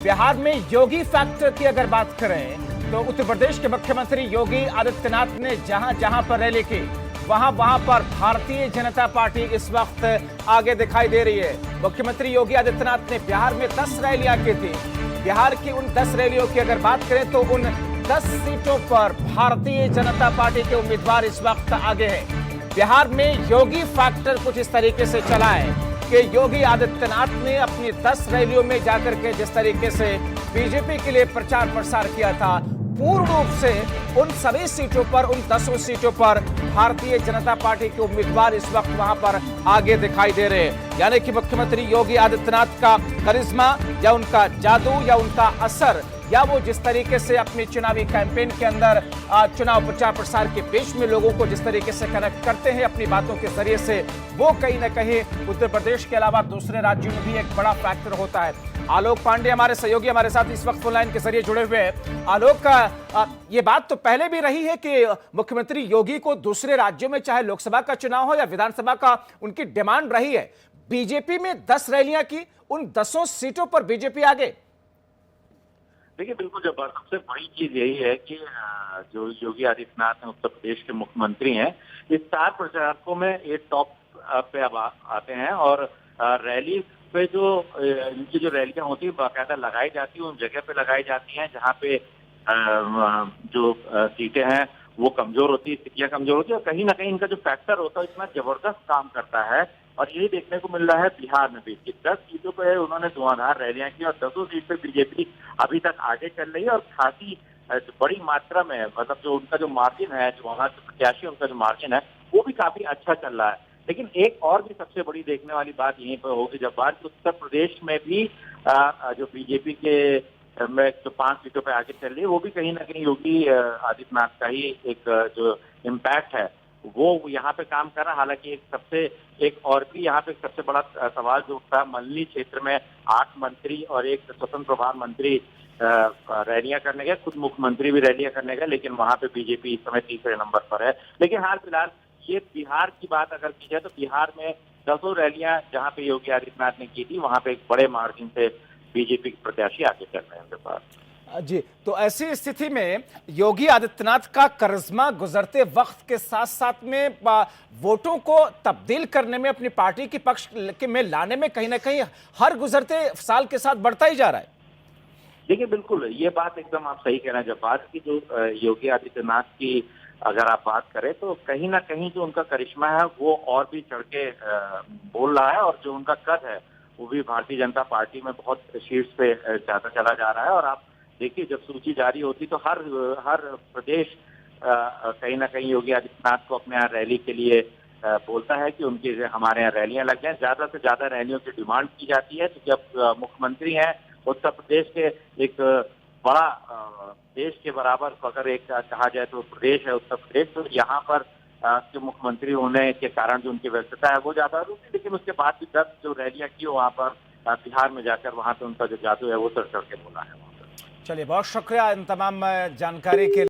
बिहार में योगी फैक्टर की अगर बात करें तो उत्तर प्रदेश के मुख्यमंत्री योगी आदित्यनाथ ने जहां जहां पर रैली की वहां वहां पर भारतीय जनता पार्टी इस वक्त आगे दिखाई दे रही है। मुख्यमंत्री योगी आदित्यनाथ ने बिहार में 10 रैलियां की थी। बिहार की उन 10 रैलियों की अगर बात करें तो उन 10 सीटों पर भारतीय जनता पार्टी के उम्मीदवार इस वक्त आगे हैं। बिहार में योगी फैक्टर कुछ इस तरीके से चला है कि योगी आदित्यनाथ ने अपनी 10 रैलियों में जाकर के जिस तरीके से बीजेपी के लिए प्रचार प्रसार किया था, पूर्ण रूप से उन सभी सीटों पर, उन 10 सीटों पर भारतीय जनता पार्टी के उम्मीदवार इस वक्त वहां पर आगे दिखाई दे रहे हैं। यानी कि मुख्यमंत्री योगी आदित्यनाथ का करिश्मा या उनका जादू या उनका असर या वो जिस तरीके से अपनी चुनावी कैंपेन के अंदर चुनाव प्रचार प्रसार के बीच में लोगों को जिस तरीके से कनेक्ट करते हैं अपनी बातों के जरिए से, वो कहीं ना कहीं उत्तर प्रदेश के अलावा दूसरे राज्यों में भी एक बड़ा फैक्टर होता है। आलोक पांडे हमारे सहयोगी हमारे साथ इस वक्त फोन लाइन के जरिए जुड़े हुए हैं। आलोक, ये बात तो पहले भी रही है कि मुख्यमंत्री योगी को दूसरे राज्यों में चाहे लोकसभा का चुनाव हो या विधानसभा का, उनकी डिमांड रही है। बीजेपी में 10 रैलियां की, उन 10 सीटों पर बीजेपी आगे। देखिए, बिल्कुल जब सबसे बड़ी चीज यही है कि जो योगी आदित्यनाथ हैं, उत्तर प्रदेश के मुख्यमंत्री हैं, इस 4 प्रचारकों में ये टॉप पे अब आते हैं और रैली पे जो इनकी जो रैलियां होती है बाकायदा लगाई जाती है, उन जगह पे लगाई जाती हैं जहाँ पे जो सीटें हैं वो कमजोर होती है, स्थितियां कमजोर होती है और कहीं ना कहीं इनका जो फैक्टर होता है इतना जबरदस्त काम करता है। और यही देखने को मिल रहा है बिहार में भी कि 10 सीटों पर उन्होंने धुआंधार रैलियां की और 10 सीट पे बीजेपी अभी तक आगे चल रही है और खासी बड़ी मात्रा में, मतलब जो उनका जो मार्जिन है, जो वहां के प्रत्याशी उनका जो मार्जिन है वो भी काफी अच्छा चल रहा है। लेकिन एक और भी सबसे बड़ी देखने वाली बात यहीं पर होगी जब बात उत्तर प्रदेश में भी जो बीजेपी के में जो 5 सीटों पर आगे चल रही है वो भी कहीं ना कहीं योगी आदित्यनाथ का ही एक जो इम्पैक्ट है वो यहाँ पे काम कर रहा है। हालांकि एक और भी यहाँ पे सबसे बड़ा सवाल जो उठता है, मंडली क्षेत्र में 8 मंत्री और एक स्वतंत्र प्रभार मंत्री रैलियां करने गए, खुद मुख्यमंत्री भी रैलियां करने गए, लेकिन वहां पे बीजेपी इस समय तीसरे नंबर पर है। लेकिन हाल फिलहाल ये बिहार की बात अगर की जाए तो बिहार में 10 रैलियां जहाँ पे योगी आदित्यनाथ ने की थी वहां पे एक बड़े मार्जिन से बीजेपी के प्रत्याशी आगे चल रहे हैं उनके पास जी। तो ऐसी स्थिति में योगी आदित्यनाथ का करिश्मा गुजरते वक्त के साथ साथ में वोटों को तब्दील करने में, अपनी पार्टी के पक्ष में लाने में कहीं ना कहीं हर गुजरते साल के साथ बढ़ता ही जा रहा है। देखिए, बिल्कुल ये बात एकदम आप सही कह रहे हैं। जब बात की जो योगी आदित्यनाथ की अगर आप बात करें तो कहीं ना कहीं जो उनका करिश्मा है वो और भी चढ़ के बोल रहा है और जो उनका कद है वो भी भारतीय जनता पार्टी में बहुत शीर्ष पे जाता चला जा रहा है। और आप देखिए, जब सूची जारी होती तो हर प्रदेश कहीं ना कहीं योगी आदित्यनाथ को अपने यहाँ रैली के लिए बोलता है कि उनकी हमारे यहाँ रैलियां लग जाए। ज्यादा से ज्यादा रैलियों की डिमांड की जाती है। तो जब मुख्यमंत्री हैं उत्तर प्रदेश के, एक बड़ा देश के बराबर अगर एक कहा जाए तो प्रदेश है उत्तर प्रदेश, तो यहाँ पर के मुख्यमंत्री होने के कारण जो उनकी व्यस्तता है वो ज्यादा होती। लेकिन उसके बाद भी 10 जो रैलियां की वहाँ पर बिहार में जाकर वहाँ पे उनका जो जादू है वो चढ़ के बोला है। चलिए, बहुत शुक्रिया इन तमाम जानकारी के लिए।